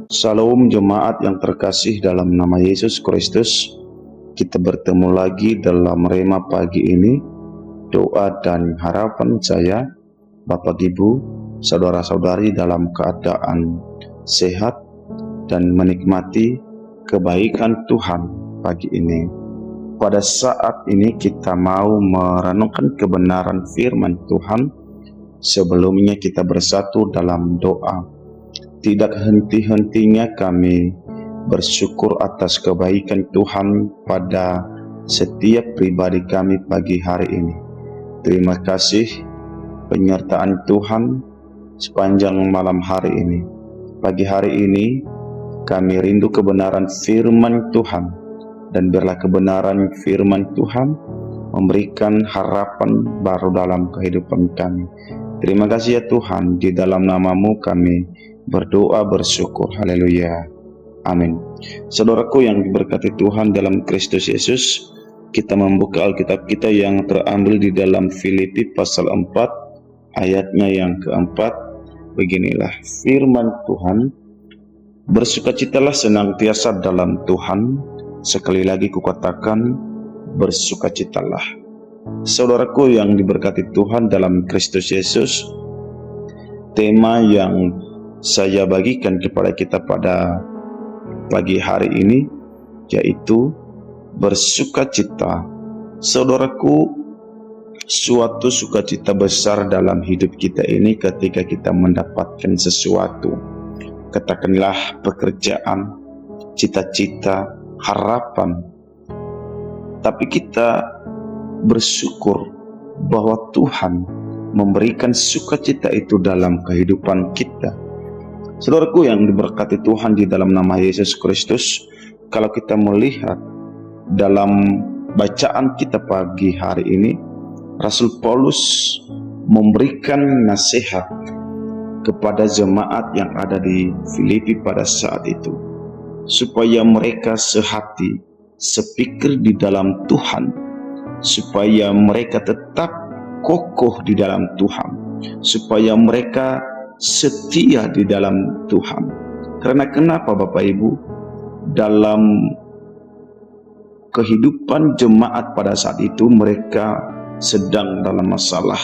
Shalom jemaat yang terkasih dalam nama Yesus Kristus. Kita bertemu lagi dalam Rema pagi ini. Doa dan harapan saya, Bapak Ibu, saudara-saudari dalam keadaan sehat dan menikmati kebaikan Tuhan pagi ini. Pada saat ini kita mau merenungkan kebenaran firman Tuhan. Sebelumnya kita bersatu dalam doa. Tidak henti-hentinya kami bersyukur atas kebaikan Tuhan pada setiap pribadi kami pagi hari ini. Terima kasih penyertaan Tuhan sepanjang malam hari ini. Pagi hari ini kami rindu kebenaran firman Tuhan, dan biarlah kebenaran firman Tuhan memberikan harapan baru dalam kehidupan kami. Terima kasih ya Tuhan, di dalam nama-Mu kami berdoa bersyukur. Haleluya. Amin. Saudaraku yang diberkati Tuhan dalam Kristus Yesus, kita membuka Alkitab kita yang terambil di dalam Filipi pasal 4 ayatnya yang keempat. Beginilah firman Tuhan. Bersukacitalah senantiasa dalam Tuhan. Sekali lagi kukatakan, bersukacitalah. Saudaraku yang diberkati Tuhan dalam Kristus Yesus, tema yang saya bagikan kepada kita pada pagi hari ini yaitu bersukacita. Saudaraku, suatu sukacita besar dalam hidup kita ini ketika kita mendapatkan sesuatu. Katakanlah pekerjaan, cita-cita, harapan. Tapi kita bersyukur bahwa Tuhan memberikan sukacita itu dalam kehidupan kita. Saudaraku yang diberkati Tuhan di dalam nama Yesus Kristus, kalau kita melihat dalam bacaan kita pagi hari ini, Rasul Paulus memberikan nasihat kepada jemaat yang ada di Filipi pada saat itu, supaya mereka sehati, sepikir di dalam Tuhan, supaya mereka tetap kokoh di dalam Tuhan, supaya mereka setia di dalam Tuhan. Karena kenapa Bapak Ibu? Dalam kehidupan jemaat pada saat itu mereka sedang dalam masalah,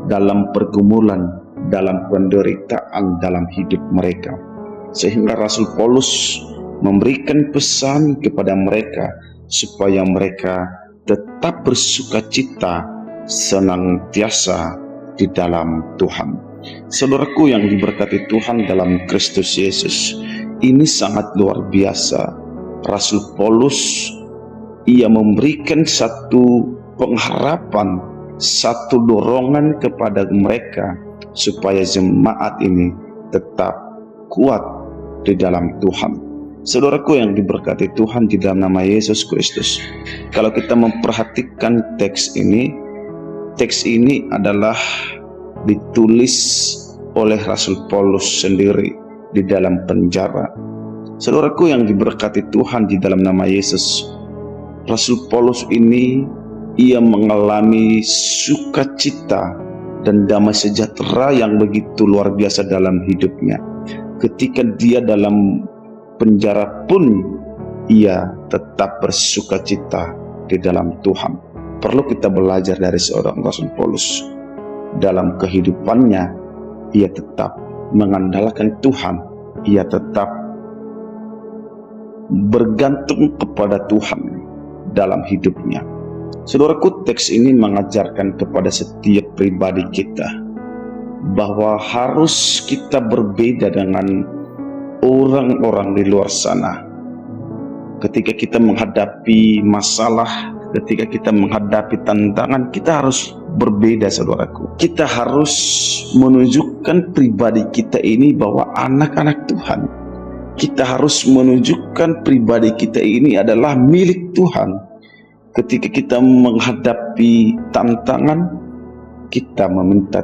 dalam pergumulan, dalam penderitaan dalam hidup mereka. Sehingga Rasul Paulus memberikan pesan kepada mereka supaya mereka tetap bersukacita senantiasa di dalam Tuhan. Saudaraku yang diberkati Tuhan dalam Kristus Yesus, ini sangat luar biasa. Rasul Paulus, ia memberikan satu pengharapan, satu dorongan kepada mereka supaya jemaat ini tetap kuat di dalam Tuhan. Saudaraku yang diberkati Tuhan di dalam nama Yesus Kristus, kalau kita memperhatikan teks ini adalah ditulis oleh Rasul Paulus sendiri di dalam penjara. Saudaraku yang diberkati Tuhan di dalam nama Yesus, Rasul Paulus ini ia mengalami sukacita dan damai sejahtera yang begitu luar biasa dalam hidupnya. Ketika dia dalam penjara pun ia tetap bersukacita di dalam Tuhan. Perlu kita belajar dari seorang Rasul Paulus. Dalam kehidupannya ia tetap mengandalkan Tuhan, ia tetap bergantung kepada Tuhan dalam hidupnya. Saudaraku, teks ini mengajarkan kepada setiap pribadi kita bahwa harus kita berbeda dengan orang-orang di luar sana. Ketika kita menghadapi masalah, ketika kita menghadapi tantangan, kita harus berbeda, saudaraku. Kita harus menunjukkan pribadi kita ini bahwa anak-anak Tuhan. Kita harus menunjukkan pribadi kita ini adalah milik Tuhan. Ketika kita menghadapi tantangan, kita meminta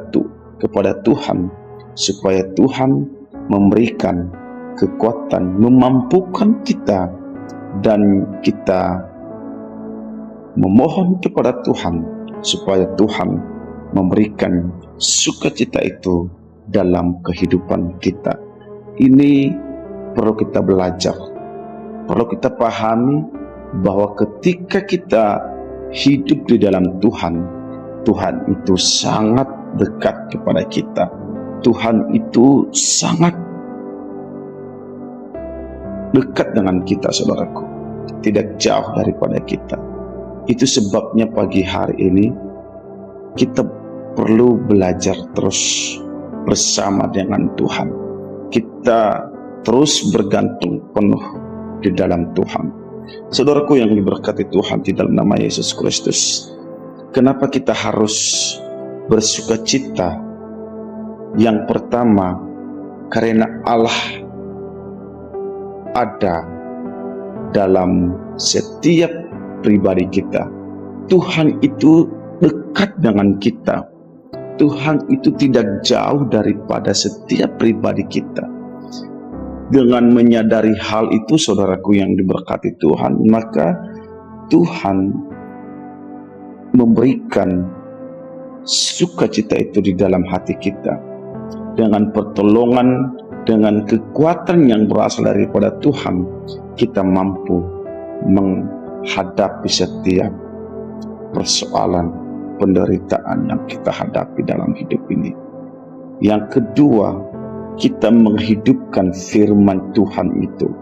kepada Tuhan supaya Tuhan memberikan kekuatan, memampukan kita, dan kita memohon kepada Tuhan supaya Tuhan memberikan sukacita itu dalam kehidupan kita. Ini perlu kita belajar, perlu kita pahami bahwa ketika kita hidup di dalam Tuhan, Tuhan itu sangat dekat kepada kita. Tuhan itu sangat dekat dengan kita, saudaraku, tidak jauh daripada kita. Itu sebabnya pagi hari ini kita perlu belajar terus bersama dengan Tuhan. Kita terus bergantung penuh di dalam Tuhan. Saudaraku yang diberkati Tuhan di dalam nama Yesus Kristus, kenapa kita harus bersuka cita? Yang pertama, karena Allah ada dalam setiap pribadi kita. Tuhan itu dekat dengan kita. Tuhan itu tidak jauh daripada setiap pribadi kita. Dengan menyadari hal itu, saudaraku yang diberkati Tuhan, maka Tuhan memberikan sukacita itu di dalam hati kita. Dengan pertolongan, dengan kekuatan yang berasal daripada Tuhan, kita mampu menghadapi setiap persoalan, penderitaan yang kita hadapi dalam hidup ini. Yang kedua, kita menghidupkan firman Tuhan itu.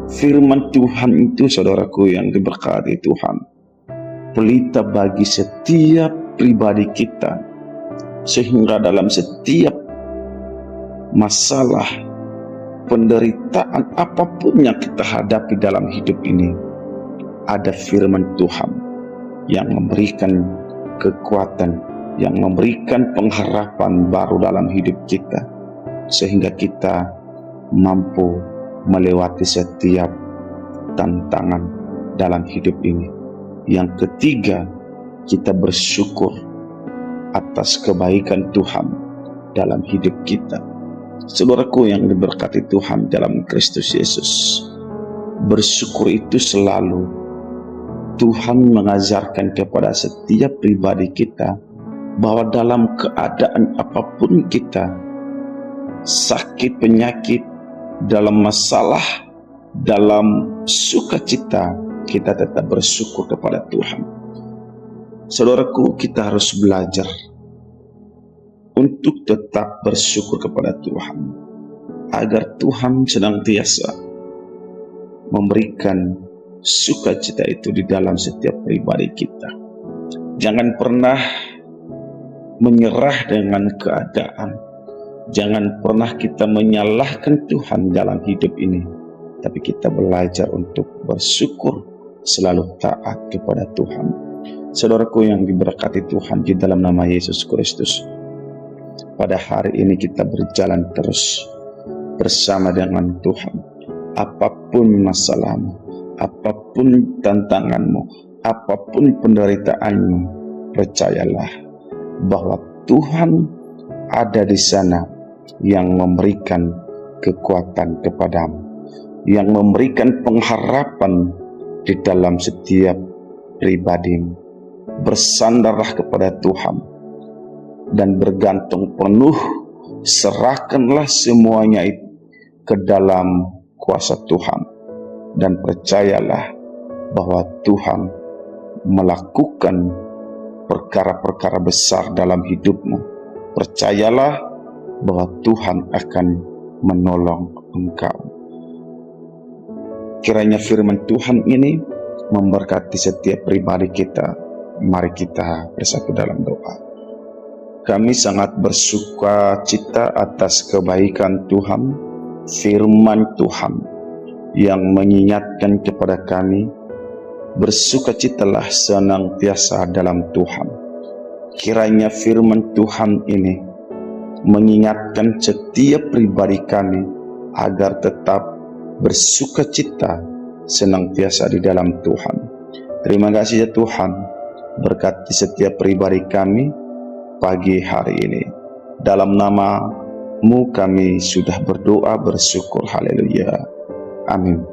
Firman Tuhan itu, saudaraku yang diberkati Tuhan, pelita bagi setiap pribadi kita, sehingga dalam setiap masalah, penderitaan apapun yang kita hadapi dalam hidup ini, ada firman Tuhan yang memberikan kekuatan, yang memberikan pengharapan baru dalam hidup kita, sehingga kita mampu melewati setiap tantangan dalam hidup ini. Yang ketiga, kita bersyukur atas kebaikan Tuhan dalam hidup kita. Saudaraku yang diberkati Tuhan dalam Kristus Yesus, bersyukur itu selalu Tuhan mengajarkan kepada setiap pribadi kita bahwa dalam keadaan apapun kita, sakit, penyakit, dalam masalah, dalam sukacita, kita tetap bersyukur kepada Tuhan. Saudaraku, kita harus belajar untuk tetap bersyukur kepada Tuhan, agar Tuhan senantiasa memberikan sukacita itu di dalam setiap pribadi kita. Jangan pernah menyerah dengan keadaan. Jangan pernah kita menyalahkan Tuhan dalam hidup ini, tapi kita belajar untuk bersyukur, selalu taat kepada Tuhan. Saudaraku yang diberkati Tuhan di dalam nama Yesus Kristus, pada hari ini kita berjalan terus bersama dengan Tuhan. Apapun masalahmu, apapun tantanganmu, apapun penderitaanmu, percayalah bahwa Tuhan ada di sana yang memberikan kekuatan kepadamu, yang memberikan pengharapan di dalam setiap pribadimu. Bersandarlah kepada Tuhan dan bergantung penuh, serahkanlah semuanya itu ke dalam kuasa Tuhan, dan percayalah bahwa Tuhan melakukan perkara-perkara besar dalam hidupmu. Percayalah bahwa Tuhan akan menolong engkau. Kiranya firman Tuhan ini memberkati setiap pribadi kita. Mari kita bersatu dalam doa. Kami sangat bersuka cita atas kebaikan Tuhan, firman Tuhan yang mengingatkan kepada kami, bersukacitalah senantiasa dalam Tuhan. Kiranya firman Tuhan ini mengingatkan setiap pribadi kami agar tetap bersukacita senantiasa di dalam Tuhan. Terima kasih ya Tuhan, berkati setiap pribadi kami pagi hari ini. Dalam nama-Mu kami sudah berdoa bersyukur. Haleluya. Amin.